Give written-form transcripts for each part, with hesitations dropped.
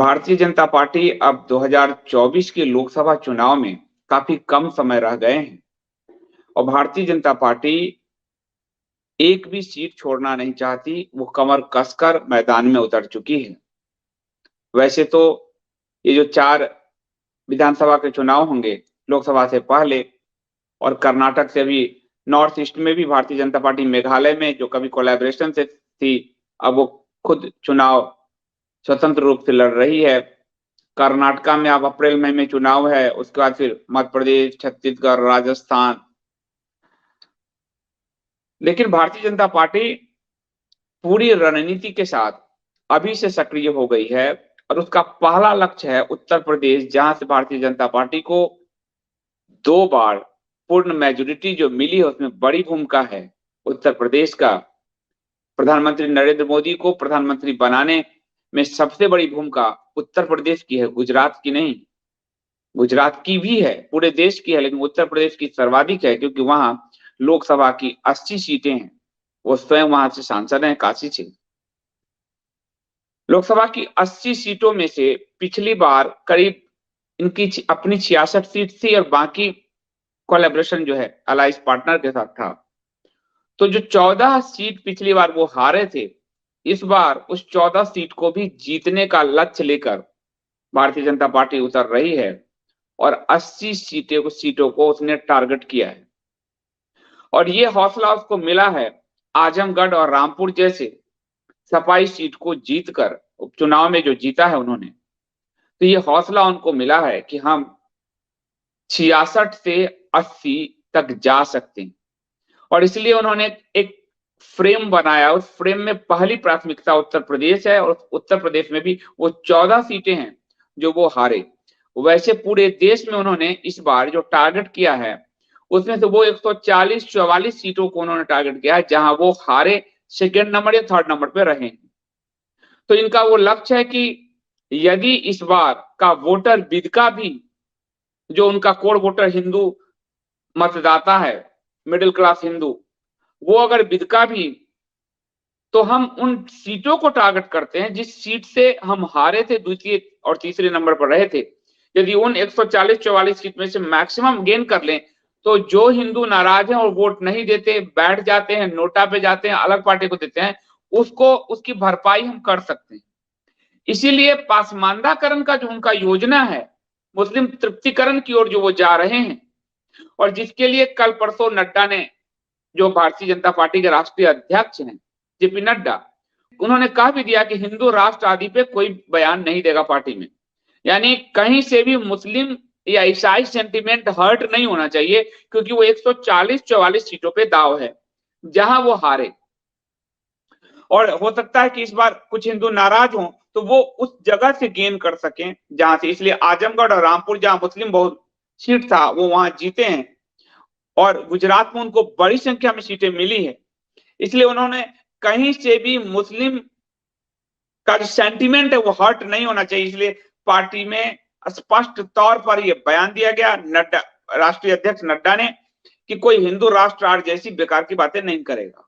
Bharatiya Janata party अब 2024 के लोकसभा चुनाव में काफी कम समय रह गए हैं और भारतीय जनता पार्टी एक भी सीट छोड़ना नहीं चाहती। वो कमर कसकर मैदान में उतर चुकी है। वैसे तो ये जो 4 विधानसभा के चुनाव होंगे लोकसभा से पहले, और कर्नाटक से भी, नॉर्थ ईस्ट में भी भारतीय जनता पार्टी, मेघालय में जो कभी कोलैबोरेशन से थी, अब वो खुद चुनाव स्वतंत्र रूप से लड़ रही है। कर्नाटका में अब अप्रैल मई में चुनाव है, उसके बाद फिर मध्य प्रदेश, छत्तीसगढ़, राजस्थान। लेकिन भारतीय जनता पार्टी पूरी रणनीति के साथ अभी से सक्रिय हो गई है और उसका पहला लक्ष्य है उत्तर प्रदेश, जहां से भारतीय जनता पार्टी को 2 बार पूर्ण मेजोरिटी जो मिली है उसमें बड़ी भूमिका है उत्तर प्रदेश का। प्रधानमंत्री नरेंद्र मोदी को प्रधानमंत्री बनाने में सबसे बड़ी भूमिका उत्तर प्रदेश की है, गुजरात की नहीं। गुजरात की भी है, पूरे देश की है, लेकिन उत्तर प्रदेश की सर्वाधिक है क्योंकि वहां लोकसभा की 80 सीटें हैं। वो स्वयं वहां से सांसद हैं, काशी से। लोकसभा की 80 सीटों में से पिछली बार करीब इनकी अपनी 66 सीट थी और बाकी कोलैबोरेशन जो है अलायंस पार्टनर के साथ था। तो जो 14 सीट पिछली बार वो हारे थे, इस बार उस 14 सीट को भी जीतने का लक्ष्य लेकर भारतीय जनता पार्टी उतर रही है और 80 सीटों को उसने टारगेट किया है। और ये हौसला उसको मिला है आजमगढ़ और रामपुर जैसे सफाई सीट को जीतकर, उपचुनाव में जो जीता है उन्होंने। तो ये हौसला उनको मिला है कि हम 66 से 80 तक जा सकते हैं और इसलिए उन्होंने एक फ्रेम बनाया। उस फ्रेम में पहली प्राथमिकता उत्तर प्रदेश है और उत्तर प्रदेश में भी वो 14 सीटें हैं जो वो हारे। वैसे पूरे देश में उन्होंने इस बार जो टारगेट किया है उसमें से वो 140-44 सीटों को उन्होंने टारगेट किया है जहां वो हारे सेकेंड नंबर या थर्ड नंबर पे रहे। तो इनका वो लक्ष्य है कि यदि इस बार का वोटर विद का भी, जो उनका कोर वोटर हिंदू मतदाता है, मिडिल क्लास हिंदू, वो अगर विद का भी, तो हम उन सीटों को टारगेट करते हैं जिस सीट से हम हारे थे, द्वितीय और तीसरे नंबर पर रहे थे। यदि उन 140-44 सीट में से मैक्सिमम गेन कर लें तो जो हिंदू नाराज हैं और वोट नहीं देते, बैठ जाते हैं, नोटा पे जाते हैं, अलग पार्टी को देते हैं, उसको उसकी भरपाई हम कर सकते हैं। इसीलिए पासमानदाकरण का जो उनका योजना है, मुस्लिम तृप्तिकरण की ओर जो वो जा रहे हैं, और जिसके लिए कल परसों नड्डा ने, जो भारतीय जनता पार्टी के राष्ट्रीय अध्यक्ष हैं जेपी नड्डा, उन्होंने कह भी दिया कि हिंदू राष्ट्र आदि पे कोई बयान नहीं देगा पार्टी में। यानी कहीं से भी मुस्लिम या ईसाई सेंटिमेंट हर्ट नहीं होना चाहिए क्योंकि वो 140-44 सीटों पे दाव है जहां वो हारे। और हो सकता है कि इस बार कुछ हिंदू नाराज हों तो वो उस जगह से गेन कर सकें जहां से, इसलिए आजमगढ़ और रामपुर जहां मुस्लिम बहुत सीट था वो वहां जीते हैं और गुजरात में उनको बड़ी संख्या में सीटें मिली है। इसलिए उन्होंने कहीं से भी मुस्लिम का जो सेंटीमेंट है वो हर्ट नहीं होना चाहिए, इसलिए पार्टी में स्पष्ट तौर पर यह बयान दिया गया नड्डा, राष्ट्रीय अध्यक्ष नड्डा ने, कि कोई हिंदू राष्ट्र आज जैसी बेकार की बातें नहीं करेगा,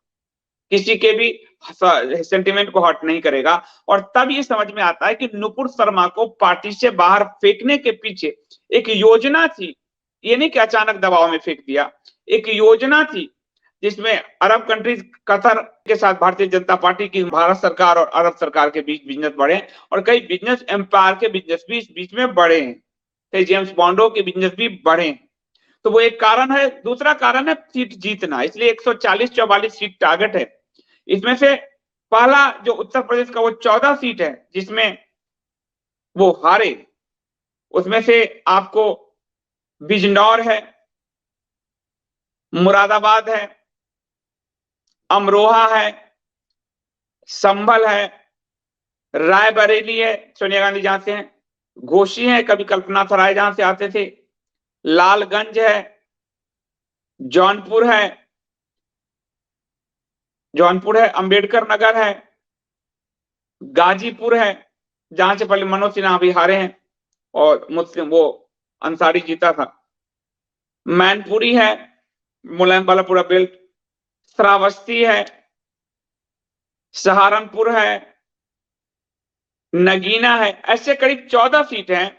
किसी के भी सेंटिमेंट को हर्ट नहीं करेगा। और तब ये समझ में आता है कि नुपुर शर्मा को पार्टी से बाहर फेंकने के पीछे एक योजना थी। ये नहीं कि अचानक दबाव में फेंक दिया, एक योजना थी जिसमें अरब कंट्रीज, कतर के साथ भारतीय जनता पार्टी की, भारत सरकार और अरब सरकार के बीच बिजनेस बढ़े और कई बिजनेस एम्पायर के बिजनेस भी इस बीच में बढ़े हैं, कई जेम्स बॉन्डो के बिजनेस भी बढ़े हैं। तो वो एक कारण है। दूसरा कारण है सीट जीतना, इसलिए 140-44 सीट टारगेट है। इसमें से पहला जो उत्तर प्रदेश का वो 14 सीट है जिसमें वो हारे, उसमें से आपको बिजनौर है, मुरादाबाद है, अमरोहा है, संभल है, रायबरेली है, सोनिया गांधी जहां से हैं, घोसी है, कभी कल्पना सराय जहां से आते थे, लालगंज है, जौनपुर है, अंबेडकर नगर है, गाजीपुर है जहां से पहले मनोज सिन्हा भी हारे हैं और मुस्लिम वो अंसारी जीता था, मैनपुरी है, मुलायम वाला पूरा बेल्ट, श्रावस्ती है, सहारनपुर है, नगीना है, ऐसे करीब 14 सीट हैं,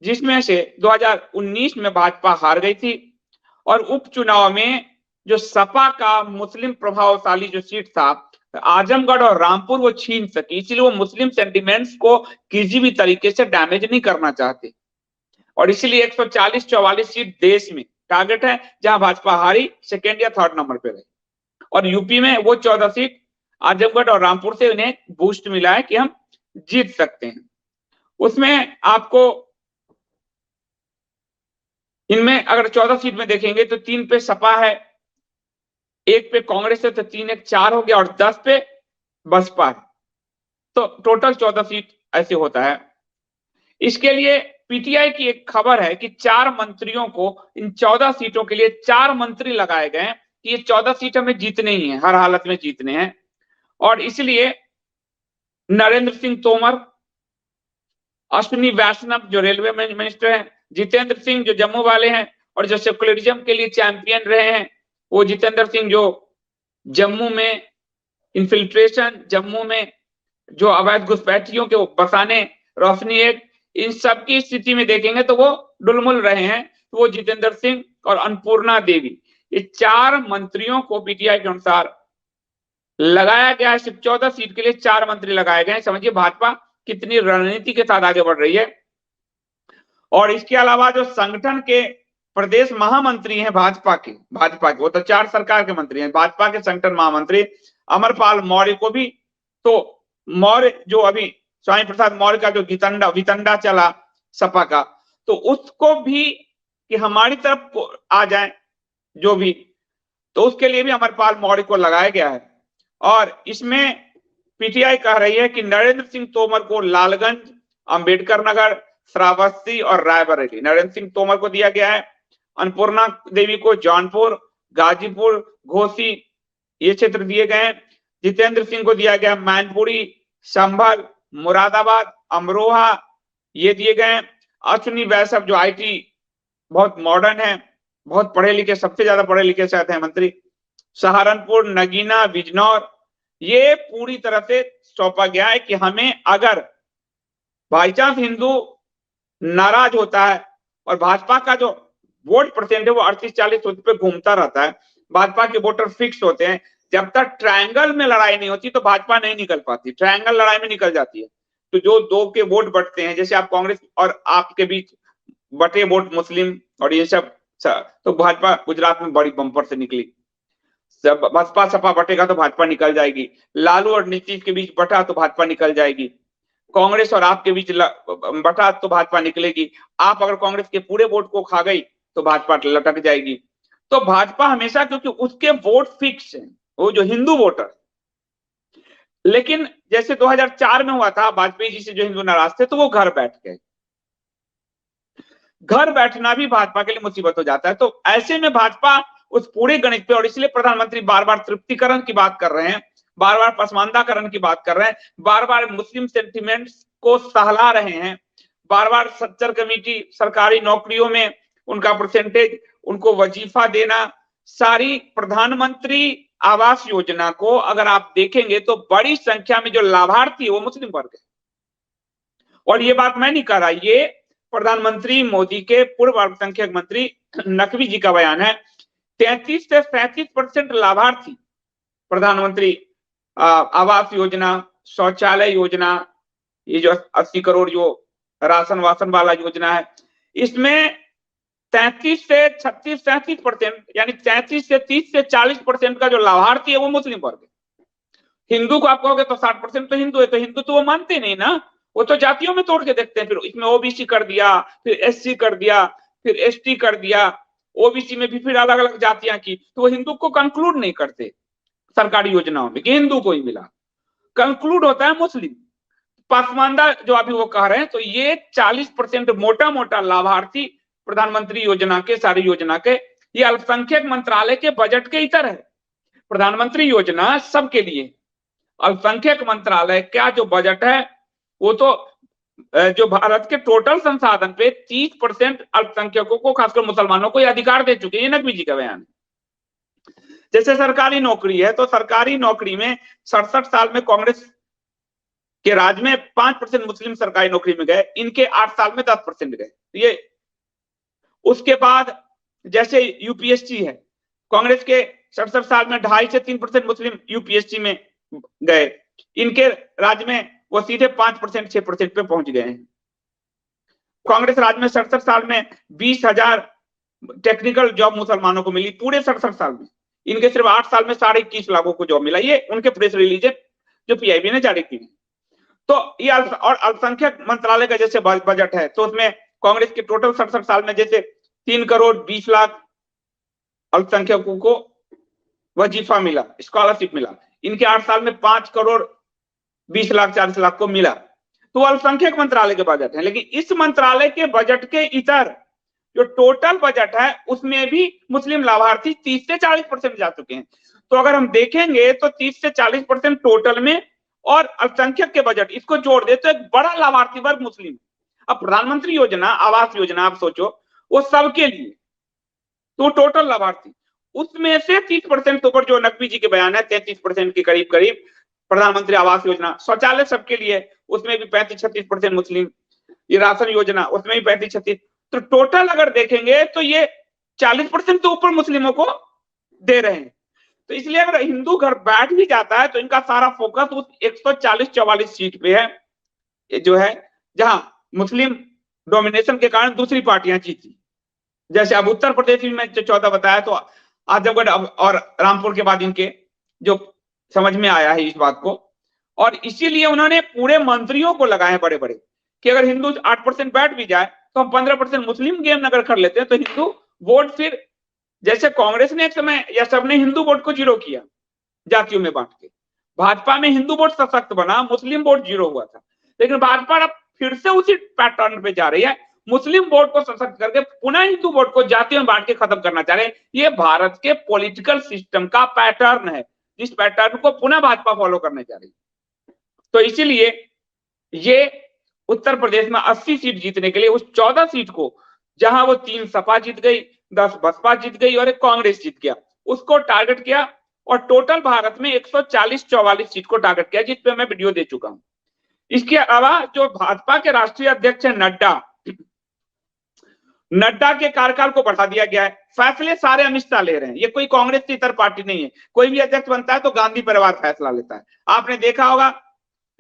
जिसमें से 2019 में भाजपा हार गई थी और उपचुनाव में जो सपा का मुस्लिम प्रभावशाली जो सीट था आजमगढ़ और रामपुर वो छीन सकी, इसलिए वो मुस्लिम सेंटिमेंट्स को किसी भी तरीके से डैमेज नहीं करना चाहते और इसीलिए 140-44 सीट देश में टारगेट है, जहां भाजपा हारी, सेकेंड या थर्ड नंबर पे रही। और यूपी में वो 14 सीट आजमगढ़ और रामपुर से उन्हें बूस्ट मिला है कि हम जीत सकते हैं। उसमें आपको इनमें अगर 14 सीट में देखेंगे तो 3 पे सपा है, 1 पे कांग्रेस है, तो 3 1 4 हो गया और 10 पे बसपा है, तो टोटल 14 सीट ऐसे होता है। इसके लिए पीटीआई की एक खबर है कि 4 मंत्रियों को इन 14 सीटों के लिए 4 मंत्री लगाए गए कि ये 14 सीट हमें जीतने ही है, हर हालत में जीतने हैं। और इसलिए नरेंद्र सिंह तोमर, अश्विनी वैष्णव जो रेलवे मिनिस्टर हैं, जितेंद्र सिंह जो जम्मू वाले हैं और जो सेक्युलरिज्म के लिए चैंपियन रहे हैं, वो जितेंद्र सिंह जो जम्मू में इन्फिल्ट्रेशन, जम्मू में जो अवैध घुसपैठियों के बसाने, रोशनी एक, इन सब की स्थिति में देखेंगे तो वो डुलमुल रहे हैं, तो वो जितेंद्र सिंह और अन्नपूर्णा देवी, ये 4 मंत्रियों को पीटीआई के अनुसार लगाया गया है। सिर्फ 14 सीट के लिए 4 मंत्री लगाए गए हैं। समझिए भाजपा कितनी रणनीति के साथ आगे बढ़ रही है। और इसके अलावा जो संगठन के प्रदेश महामंत्री हैं भाजपा के वो तो 4 सरकार के मंत्री हैं, भाजपा के संगठन महामंत्री अमरपाल मौर्य को भी, तो मौर्य जो अभी स्वामी प्रसाद मौर्य का जो वितंडा चला सपा का, तो उसको भी कि हमारी तरफ आ जाए जो भी, तो उसके लिए भी अमरपाल मौर्य को लगाया गया है। और इसमें पीटीआई कह रही है कि नरेंद्र सिंह तोमर को लालगंज, अंबेडकर नगर, श्रावस्ती और रायबरेली नरेंद्र सिंह तोमर को दिया गया है। अन्नपूर्णा देवी को जौनपुर, गाजीपुर, घोसी ये क्षेत्र दिए गए हैं। जितेंद्र सिंह को दिया गया मैनपुरी, संभल, मुरादाबाद, अमरोहा ये दिए गए हैं। अश्विनी वैष्णव जो आईटी बहुत मॉडर्न है, बहुत पढ़े लिखे, सबसे ज्यादा पढ़े लिखे शायद है मंत्री, सहारनपुर, नगीना, बिजनौर, ये पूरी तरह से सौंपा गया है कि हमें अगर बाई चांस हिंदू नाराज होता है और भाजपा का जो वोट परसेंट है वो 38-40 पे घूमता रहता है, भाजपा के वोटर फिक्स होते हैं, जब तक ट्रायंगल में लड़ाई नहीं होती तो भाजपा नहीं निकल पाती, ट्रायंगल लड़ाई में निकल जाती है। तो जो 2 के वोट बटते हैं, जैसे आप कांग्रेस और आपके बीच बटे वोट मुस्लिम और ये सब, तो भाजपा गुजरात में बड़ी बम्पर से निकली। बसपा सपा बटेगा तो भाजपा निकल जाएगी, लालू और नीतीश के बीच बटा तो भाजपा निकल जाएगी, कांग्रेस और आपके बीच बटा तो भाजपा निकलेगी, आप अगर कांग्रेस के पूरे वोट को खा गई तो भाजपा लटक जाएगी। तो भाजपा हमेशा, क्योंकि उसके वोट फिक्स हैं, वो जो हिंदू वोटर, लेकिन जैसे 2004 में हुआ था वाजपेयी जी से जो हिंदू नाराज थे तो वो घर बैठ गए, घर बैठना भी भाजपा के लिए मुसीबत हो जाता है। तो ऐसे में भाजपा उस पूरे गणित पे, और इसलिए प्रधानमंत्री बार बार तृप्तिकरण की बात कर रहे हैं, बार बार पसमानदाकरण की बात कर रहे हैं, बार बार मुस्लिम सेंटिमेंट्स को सहला रहे हैं, बार बार सच्चर कमेटी, सरकारी नौकरियों में उनका परसेंटेज, उनको वजीफा देना, सारी प्रधानमंत्री आवास योजना को अगर आप देखेंगे तो बड़ी संख्या में जो लाभार्थी है वो मुस्लिम वर्ग है। और ये बात मैं नहीं कह रहा, ये प्रधानमंत्री मोदी के पूर्व अल्पसंख्यक मंत्री नकवी जी का बयान है। 33 से 37% लाभार्थी प्रधानमंत्री आवास योजना, शौचालय योजना, ये जो 80 करोड़ जो राशन वासन वाला योजना है, इसमें 33 से 37% यानी 33 से 30 से 40% का जो लाभार्थी है वो मुस्लिम वर्ग है। हिंदू को आप कहोगे तो 60% तो हिंदू है, तो हिंदू तो वो मानते नहीं ना, वो तो जातियों में तोड़ के देखते हैं, फिर इसमें ओबीसी कर दिया, फिर एससी कर दिया, फिर एसटी कर दिया, ओबीसी में भी फिर अलग अलग जातियां की, तो वो हिंदू को कंक्लूड नहीं करते सरकारी योजनाओं में कि हिंदू को ही मिला, कंक्लूड होता है मुस्लिम। पासमानदा जो अभी वो कह रहे हैं, तो ये 40% मोटा मोटा लाभार्थी प्रधानमंत्री योजना के, सारी योजना के, ये अल्पसंख्यक मंत्रालय के बजट के इतर है। प्रधानमंत्री योजना सबके लिए, अल्पसंख्यक मंत्रालय का जो बजट है वो तो जो भारत के टोटल संसाधन पे 30% अल्पसंख्यकों को, खासकर मुसलमानों को, ये अधिकार दे चुके हैं। ये नकवी जी का बयान है। जैसे सरकारी नौकरी है, तो सरकारी नौकरी में 67 साल में कांग्रेस कि राज्य में 5% मुस्लिम सरकारी नौकरी में गए, इनके 8 साल में 10% गए। ये उसके बाद जैसे यूपीएससी है, कांग्रेस के 67 साल में 2.5 से 3% मुस्लिम यूपीएससी में गए, इनके राज्य में वो सीधे 5% 6% पे पहुंच गए हैं। कांग्रेस राज्य में 67 साल में 20,000 टेक्निकल जॉब मुसलमानों को मिली, पूरे 67 साल में। इनके सिर्फ 8 साल में 21.5 लाखों को जॉब मिला। ये उनके प्रेस रिलीज है जो पीआईबी ने जारी की। तो ये और अल्पसंख्यक मंत्रालय का जैसे बजट है, तो उसमें कांग्रेस के टोटल 67 साल में जैसे 3 करोड़ 20 लाख अल्पसंख्यकों को वजीफा मिला, स्कॉलरशिप मिला। इनके 8 साल में 5 करोड़ 20 लाख 40 लाख को मिला। तो अल्पसंख्यक मंत्रालय के बजट है, लेकिन इस मंत्रालय के बजट के इतर जो टोटल बजट है उसमें भी मुस्लिम लाभार्थी 30 से 40% जा चुके हैं। तो अगर हम देखेंगे तो 30 से 40% टोटल में और अल्पसंख्यक के बजट इसको जोड़ दे तो एक बड़ा लाभार्थी वर्ग मुस्लिम। अब प्रधानमंत्री योजना, आवास योजना आप सोचो, वो सबके लिए, तो टोटल लाभार्थी उसमें से 30% के ऊपर जो नकवी जी के बयान है 33% के करीब करीब प्रधानमंत्री आवास योजना, शौचालय सबके लिए उसमें भी 35-36% मुस्लिम, ये राशन योजना उसमें भी 35-36, तो टोटल अगर देखेंगे तो ये 40% के ऊपर मुस्लिमों को दे रहे हैं। तो इसलिए अगर हिंदू घर बैठ भी जाता है तो इनका सारा फोकस उस 140-44 सीट पे है जो है जहां मुस्लिम डोमिनेशन के कारण दूसरी पार्टियां जीती। जैसे अब उत्तर प्रदेश में जो 14 बताया, तो आजमगढ़ और रामपुर के बाद इनके जो समझ में आया है इस बात को, और इसीलिए उन्होंने पूरे मंत्रियों को लगाए बड़े बड़े कि अगर हिंदू 8% बैठ भी जाए तो हम 15% मुस्लिम गेम अगर कर लेते हैं तो हिंदू वोट, फिर जैसे कांग्रेस ने एक समय या सबने हिंदू वोट को जीरो किया जातियों में बांट के, भाजपा में हिंदू वोट सशक्त बना, मुस्लिम वोट जीरो हुआ था। लेकिन भाजपा अब फिर से उसी पैटर्न पे जा रही है, मुस्लिम वोट को सशक्त करके पुनः हिंदू वोट को जातियों में बांट के खत्म करना चाह रहे हैं। ये भारत के पॉलिटिकल सिस्टम का पैटर्न है, जिस पैटर्न को पुनः भाजपा फॉलो करने जा रही है। तो इसीलिए ये उत्तर प्रदेश में 80 सीट जीतने के लिए उस 14 सीट को, जहां वो 3 सपा जीत गई, 10 बसपा जीत गई और 1 कांग्रेस जीत गया, उसको टारगेट किया। और टोटल भारत में 140-44 सीट को टारगेट किया, जिस पे मैं वीडियो दे चुका हूं। इसके अलावा जो भाजपा के राष्ट्रीय अध्यक्ष है नड्डा के कार्यकाल को बढ़ा दिया गया है। फैसले सारे अमित शाह ले रहे हैं, ये कोई कांग्रेस की इतर पार्टी नहीं है। कोई भी अध्यक्ष बनता है तो गांधी परिवार फैसला लेता है। आपने देखा होगा,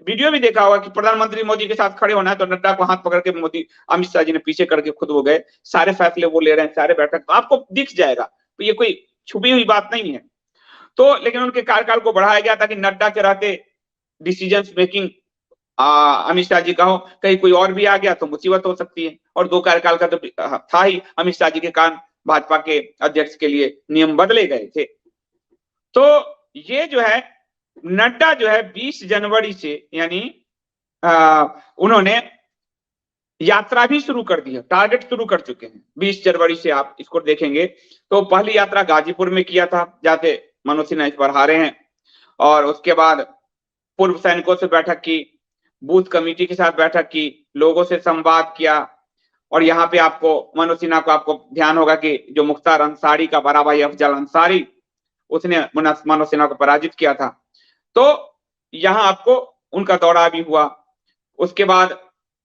वीडियो भी देखा होगा कि प्रधानमंत्री मोदी के साथ खड़े होना है तो नड्डा को हाथ पकड़ के मोदी, अमित शाह जी ने पीछे करके खुद वो गए, सारे फैसले वो ले रहे हैं, सारे बैठक, तो आपको दिख जाएगा। तो ये कोई छुपी हुई बात नहीं है। तो लेकिन उनके कार्यकाल को बढ़ाया गया ताकि नड्डा के रहते डिसीजन मेकिंग अमित शाह जी का हो, कहीं कोई और भी आ गया तो मुसीबत हो सकती है। और 2 कार्यकाल का तो था ही, अमित शाह जी के कारण भाजपा के अध्यक्ष के लिए नियम बदले गए थे। तो ये जो है नड्डा जो है 20 जनवरी से यानी उन्होंने यात्रा भी शुरू कर दी है, टारगेट शुरू कर चुके हैं 20 जनवरी से। आप इसको देखेंगे तो पहली यात्रा गाजीपुर में किया था, जाते मनोज सिन्हा इस बार हारे हैं। और उसके बाद पूर्व सैनिकों से बैठक की, बूथ कमेटी के साथ बैठक की, लोगों से संवाद किया। और यहाँ पे आपको मनोज सिन्हा को आपको ध्यान होगा कि जो मुख्तार अंसारी का बड़ा भाई अफजल अंसारी, उसने मनोज सिन्हा को पराजित किया था। तो यहाँ आपको उनका दौरा भी हुआ। उसके बाद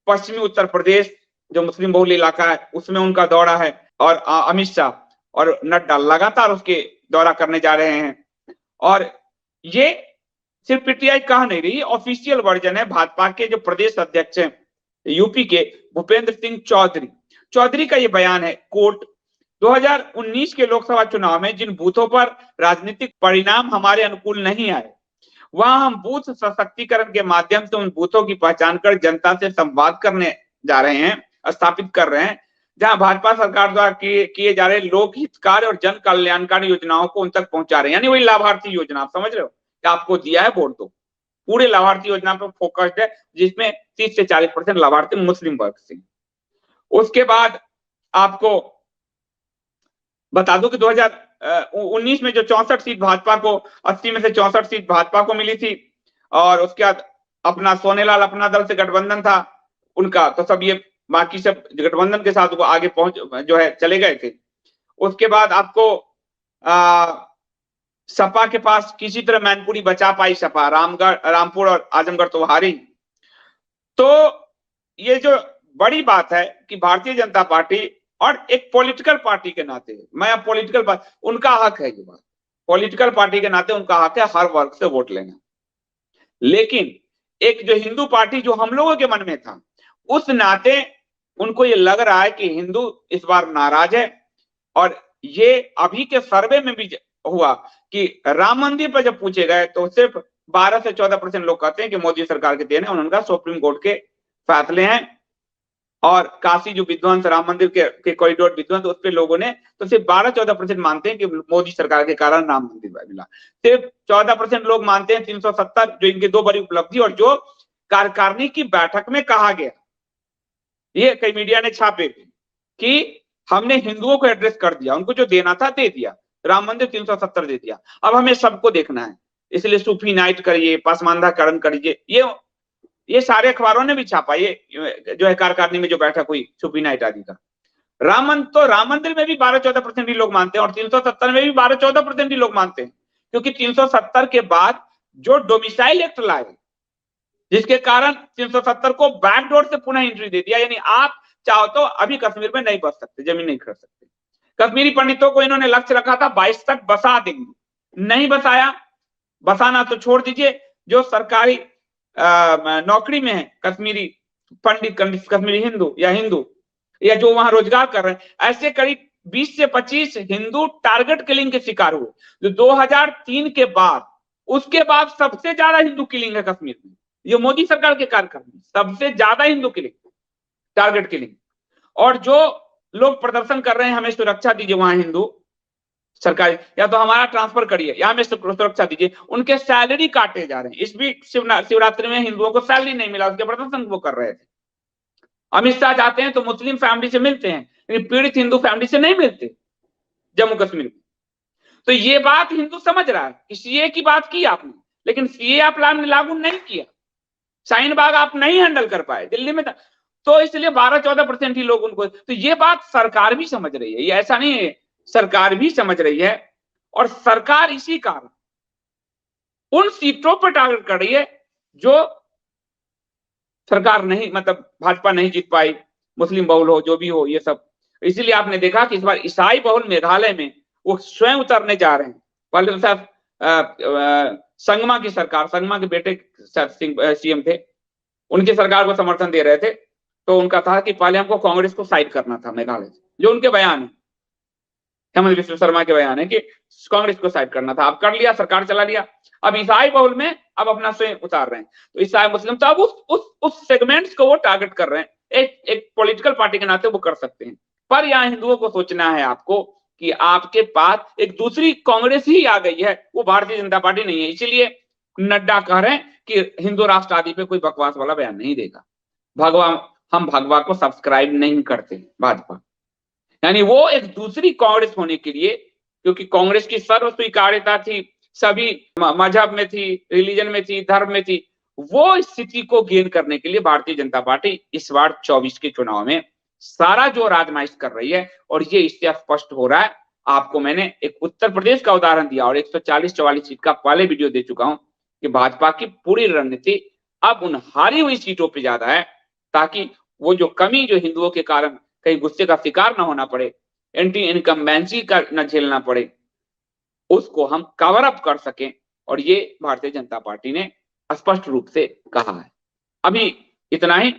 पश्चिमी उत्तर प्रदेश जो मुस्लिम बहुल इलाका है उसमें उनका दौरा है। और अमित शाह और नड्डा लगातार उसके दौरा करने जा रहे हैं। और ये सिर्फ पीटीआई कह नहीं रही, ऑफिशियल वर्जन है। भाजपा के जो प्रदेश अध्यक्ष हैं यूपी के भूपेंद्र सिंह चौधरी का ये बयान है, कोर्ट 2019 के लोकसभा चुनाव में जिन बूथों पर राजनीतिक परिणाम हमारे अनुकूल नहीं आए, वहां हम बूथ सशक्तिकरण के माध्यम से उन बूथों की पहचान कर जनता से संवाद करने जा रहे हैं, स्थापित कर रहे हैं, जहां भाजपा सरकार द्वारा किए जा रहे लोक हितकारी और जन कल्याणकारी योजनाओं को उन तक पहुंचा रहे हैं। यानी वही लाभार्थी योजना, आप समझ रहे हो कि आपको दिया है वोट, तो पूरे लाभार्थी योजना पर फोकस्ड है, जिसमें 30 से 40% लाभार्थी मुस्लिम वर्ग से। उसके बाद आपको बता दूं कि 2019 में जो 64 सीट भाजपा को, 80 में से 64 सीट भाजपा को मिली थी। और उसके बाद अपना सोनेलाल अपना दल से गठबंधन था उनका, तो सब ये बाकी सब गठबंधन के साथ वो आगे पहुंच जो है चले गए थे। उसके बाद आपको सपा के पास किसी तरह मैनपुरी बचा पाई सपा, रामपुर और आजमगढ़ तो हारी। तो ये जो बड़ी बात है कि भारतीय जनता पार्टी और एक पॉलिटिकल पार्टी के नाते, मैं पॉलिटिकल पार्टी, उनका हक है ये बात, पॉलिटिकल पार्टी के नाते उनका हक है हर वर्ग से वोट लेना। लेकिन एक जो हिंदू पार्टी जो हम लोगों के मन में था, उस नाते उनको ये लग रहा है कि हिंदू इस बार नाराज है। और ये अभी के सर्वे में भी हुआ कि राम मंदिर पर जब पूछे गए तो सिर्फ 12 से 14% लोग कहते हैं कि मोदी सरकार के देन है, उनका सुप्रीम कोर्ट के फैसले हैं। और काशी जो विध्वंस, राम मंदिर के कॉरिडोर विध्वंस, उस पर लोगों ने तो सिर्फ 12-14% मानते हैं कि मोदी सरकार के कारण राम मंदिर मिला। सिर्फ 14% लोग मानते हैं 370, जो इनकी दो बड़ी उपलब्धि और जो कार्यकारिणी की बैठक में कहा गया, ये कई मीडिया ने छापे थे कि हमने हिंदुओं को एड्रेस कर दिया, उनको जो देना था दे दिया, राम मंदिर 370 दे दिया, अब हमें सबको देखना है, इसलिए सूफी नाइट करिए, पासमानदाकरण करिए। ये सारे अखबारों ने भी छापा, ये जो है कार्यकारिणी में जो बैठक हुई सूफी नाइट आदि का। राम मंदिर में भी 12-14% ही लोग मानते हैं और 370 में भी 12-14% ही लोग मानते हैं, क्योंकि 370 के बाद जो डोमिसाइल एक्ट लाए, जिसके कारण 370 को बैकडोर से पुनः एंट्री दे दिया, यानी आप चाहो तो अभी कश्मीर में नहीं बस सकते, जमीन नहीं खरीद सकते। कश्मीरी पंडितों को इन्होंने लक्ष्य रखा था 22 तक बसा देंगे, नहीं बसाया। बसाना तो छोड़ दीजिए, जो सरकारी नौकरी में है कश्मीरी पंडित, कश्मीरी हिंदू या जो वहां रोजगार कर रहे हैं, ऐसे करीब 20 से 25 हिंदू टारगेट किलिंग के शिकार हुए, जो 2003 के बाद, उसके बाद सबसे ज्यादा हिंदू किलिंग है कश्मीर में। ये मोदी सरकार के कार्यकाल में सबसे ज्यादा हिंदू किलिंग, टारगेट किलिंग। और जो लोग प्रदर्शन कर रहे हैं हमें सुरक्षा दीजिए, वहां हिंदू सरकारी, या तो हमारा ट्रांसफर करिए या हमें सुरक्षा दीजिए, उनके सैलरी काटे जा रहे हैं। इस बीच शिवरात्रि में हिंदुओं को सैलरी नहीं मिला, उसके प्रदर्शन वो कर रहे थे। अमित शाह जाते हैं तो मुस्लिम फैमिली से मिलते हैं, लेकिन पीड़ित हिंदू फैमिली से नहीं मिलते जम्मू कश्मीर में। तो ये बात हिंदू समझ रहा है कि सीए की बात की आपने, लेकिन सीए आप लागू नहीं किया, शाहीन बाग आप नहीं हैंडल कर पाए, दिल्ली में तो इसलिए 12-14% ही लोग उनको, तो ये बात सरकार भी समझ रही है, ये ऐसा नहीं है, सरकार भी समझ रही है। और सरकार इसी कारण उन सीटों पर टारगेट कर रही है जो सरकार नहीं, मतलब भाजपा नहीं जीत पाई, मुस्लिम बहुल हो, जो भी हो, ये सब। इसीलिए आपने देखा कि इस बार ईसाई बहुल मेघालय में वो स्वयं उतरने जा रहे हैं। पहले तो साहब संगमा की सरकार, संगमा के बेटे सीएम थे, उनकी सरकार को समर्थन दे रहे थे, तो उनका था कि पहले हमको कांग्रेस को साइड करना था मेघालय से, जो उनके बयान है, हेमंत बिस्व शर्मा के बयान है कि कांग्रेस को साइड करना था, अब कर लिया, सरकार चला लिया। अब ईसाई बहुल में अब अपना स्वयं उतार रहे हैं, तो ईसाई मुस्लिम, तो अब उस सेगमेंट्स को वो टारगेट कर रहे हैं। एक पॉलिटिकल पार्टी के नाते वो कर सकते हैं, पर यहाँ हिंदुओं को सोचना है आपको कि आपके पास एक दूसरी कांग्रेस ही आ गई है, वो भारतीय जनता पार्टी नहीं है। इसीलिए नड्डा कह रहे हैं कि हिंदू राष्ट्र आदि पे कोई बकवास वाला बयान नहीं देगा। हम भगवा को सब्सक्राइब नहीं करते, भाजपा, यानी वो एक दूसरी कांग्रेस होने के लिए, क्योंकि कांग्रेस की सर्व स्वीकार्यता थी, सभी मजहब में थी, रिलीजन में थी, धर्म में थी, वो स्थिति को गेन करने के लिए भारतीय जनता पार्टी इस बार 24 के चुनाव में सारा जो राजमाइश कर रही है, और ये इससे स्पष्ट हो रहा है। आपको मैंने एक उत्तर प्रदेश का उदाहरण दिया और 140-44 सीट का पहले वीडियो दे चुका हूं कि भाजपा की पूरी रणनीति अब उन हारी हुई सीटों पर ज्यादा है, ताकि वो जो कमी जो हिंदुओं के कारण कहीं गुस्से का शिकार ना होना पड़े, एंटी इनकम्बेंसी का न झेलना पड़े, उसको हम कवर अप कर सकें। और ये भारतीय जनता पार्टी ने स्पष्ट रूप से कहा है। अभी इतना ही।